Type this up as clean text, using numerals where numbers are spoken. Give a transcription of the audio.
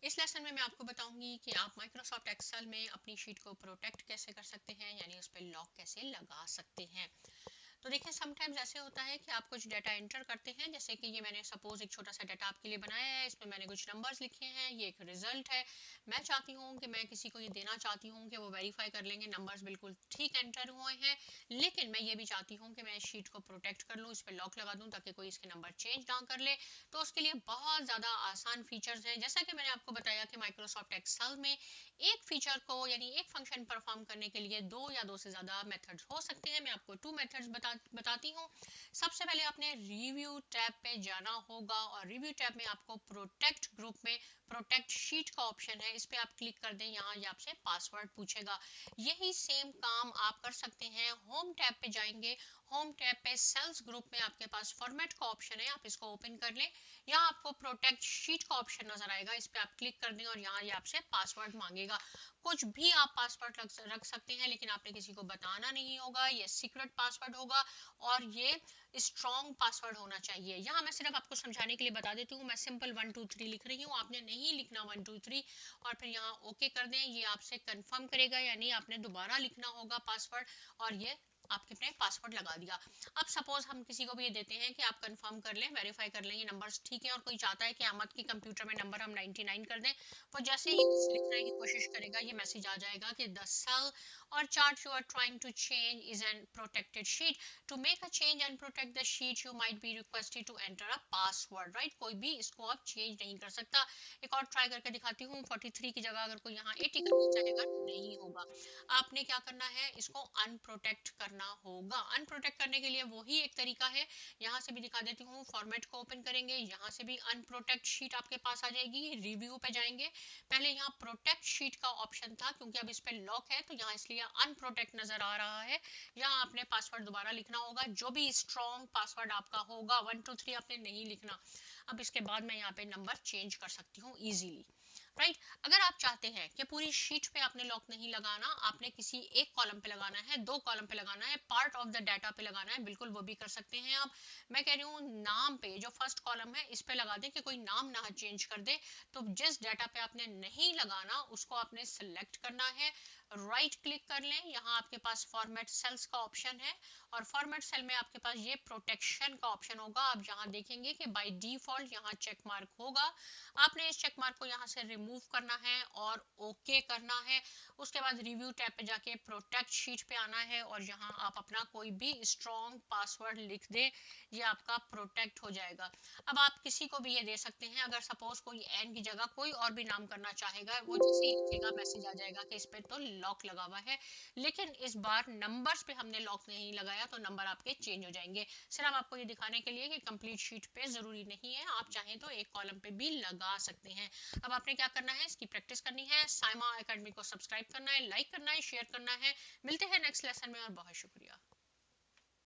इस लेसन में मैं आपको बताऊंगी कि आप माइक्रोसॉफ्ट एक्सेल में अपनी शीट को प्रोटेक्ट कैसे कर सकते हैं, यानी उस पर लॉक कैसे लगा सकते हैं। तो देखिए समटाइम्स ऐसे होता है कि आप कुछ डाटा एंटर करते हैं, जैसे कि ये मैंने सपोज एक छोटा सा डाटा आपके लिए बनाया है, इसमें मैंने कुछ नंबर्स लिखे हैं, ये एक रिजल्ट है। मैं चाहती हूँ कि मैं किसी को ये देना चाहती हूँ कि वो वेरीफाई कर लेंगे नंबर्स बिल्कुल ठीक एंटर हुए हैं, लेकिन मैं ये भी चाहती हूँ कि मैं इस शीट को प्रोटेक्ट कर लूँ, इस पर लॉक लगा दूँ ताकि कोई इसके नंबर चेंज ना कर ले। तो उसके लिए बहुत ज़्यादा आसान फीचर्स हैं। जैसा कि मैंने आपको बताया कि माइक्रोसॉफ्ट एक्सेल में एक फीचर को यानी एक फंक्शन परफॉर्म करने के लिए दो या दो से ज़्यादा मेथड्स हो सकते हैं। मैं आपको टू मेथड्स बताती हूँ। सबसे पहले आपने रिव्यू टैब पे जाना होगा और रिव्यू टैब में आपको प्रोटेक्ट ग्रुप में प्रोटेक्ट शीट का ऑप्शन है, इस पे आप क्लिक कर दें। यहाँ ये आपसे पासवर्ड पूछेगा। यही सेम काम आप कर सकते हैं। होम टैब पे जाएंगे, होम टैब पे सेल्स ग्रुप में आपके पास फॉर्मेट का ऑप्शन है, आप इसको ओपन कर लें। यहाँ आपको प्रोटेक्ट शीट का ऑप्शन नजर आएगा, इस पे आप क्लिक कर दें और यहाँ ये आपसे पासवर्ड मांगेगा। कुछ भी आप पासवर्ड रख सकते हैं, लेकिन आपने किसी को बताना नहीं होगा, ये सीक्रेट पासवर्ड होगा और ये स्ट्रॉन्ग पासवर्ड होना चाहिए। यहाँ मैं सिर्फ आपको समझाने के लिए बता देती हूँ, मैं सिंपल 123 लिख रही हूँ, आपने नहीं लिखना 123 और फिर यहाँ ओके कर दें। ये आपसे कंफर्म करेगा, यानी आपने दोबारा लिखना होगा पासवर्ड और ये आपके पासवर्ड लगा दिया। अब सपोज हम किसी को भी ये देते हैं कि आप कंफर्म कर लें, वेरीफाई कर लें ये नंबर्स ठीक है, और कोई चाहता है कि अहमद की कंप्यूटर में नंबर हम 99 कर दें, वो जैसे ही लिखने की कोशिश करेगा ये मैसेज आ जाएगा कि the sale or chart you are trying to change is an protected sheet. To make a change and protect the sheet, you might be requested to enter a password, right? कोई भी इसको अब change नहीं कर सकता। एक और try करके दिखाती हूँ। 43 की जगह अगर कोई यहाँ 80 करना चाहेगा नहीं होगा। आपने क्या करना है, इसको अनप्रोटेक्ट करना होगा। अनप्रोटेक्ट करने के लिए वही एक तरीका है, यहाँ से भी दिखा देती हूँ। फॉर्मेट को ओपन करेंगे, यहाँ से भी अनप्रोटेक्ट शीट आपके पास आ जाएगी। रिव्यू पे जाएंगे, पहले यहाँ प्रोटेक्ट शीट का ऑप्शन था, क्योंकि अब इस पे लॉक है तो यहाँ इसलिए अनप्रोटेक्ट नजर आ रहा है। यहाँ आपने पासवर्ड दोबारा लिखना होगा, जो भी स्ट्रॉन्ग पासवर्ड आपका होगा। 123 आपने नहीं लिखना। अब इसके बाद मैं यहाँ पे नंबर चेंज कर सकती हूँ इजीली, राइट। अगर आप चाहते हैं कि पूरी शीट पे आपने लॉक नहीं लगाना, आपने किसी एक कॉलम पे लगाना है, दो कॉलम पे लगाना है, पार्ट ऑफ द डाटा पे लगाना है, बिल्कुल वो भी कर सकते हैं आप। मैं कह रही हूँ नाम पे, जो फर्स्ट कॉलम है इस पे लगा दें कि कोई नाम ना चेंज कर दे। तो जिस डाटा पे आपने नहीं लगाना उसको आपने सेलेक्ट करना है, राइट क्लिक कर लें। यहाँ आपके पास फॉर्मेट सेल्स का ऑप्शन है और फॉर्मेट सेल में आपके पास ये प्रोटेक्शन का ऑप्शन होगा। आप यहाँ देखेंगे कि बाय डिफॉल्ट यहाँ चेक मार्क होगा, आपने इस चेक मार्क को यहाँ से रिमूव करना है और ओके करना है। उसके बाद रिव्यू टैब पे जाके प्रोटेक्ट शीट पे आना है और यहाँ आप अपना कोई भी स्ट्रॉन्ग पासवर्ड लिख दें, ये आपका प्रोटेक्ट हो जाएगा। अब आप किसी को भी ये दे सकते हैं। अगर सपोज कोई एन की जगह कोई और भी नाम करना चाहेगा, वो जैसे ही लिखेगा मैसेज आ जाएगा कि इस पे तो लॉक लगा हुआ है, लेकिन इस बार नंबर्स पे हमने लॉक नहीं लगाया तो नंबर आपके चेंज हो जाएंगे। सिर्फ आपको ये दिखाने के लिए कि कंप्लीट शीट पे जरूरी नहीं है, आप चाहें तो एक कॉलम पे भी लगा सकते हैं। अब आपने क्या करना है, इसकी प्रैक्टिस करनी है। साइमा एकेडमी को सब्सक्राइब करना है, लाइक करना है, शेयर करना है। मिलते हैं नेक्स्ट लेसन में और बहुत शुक्रिया।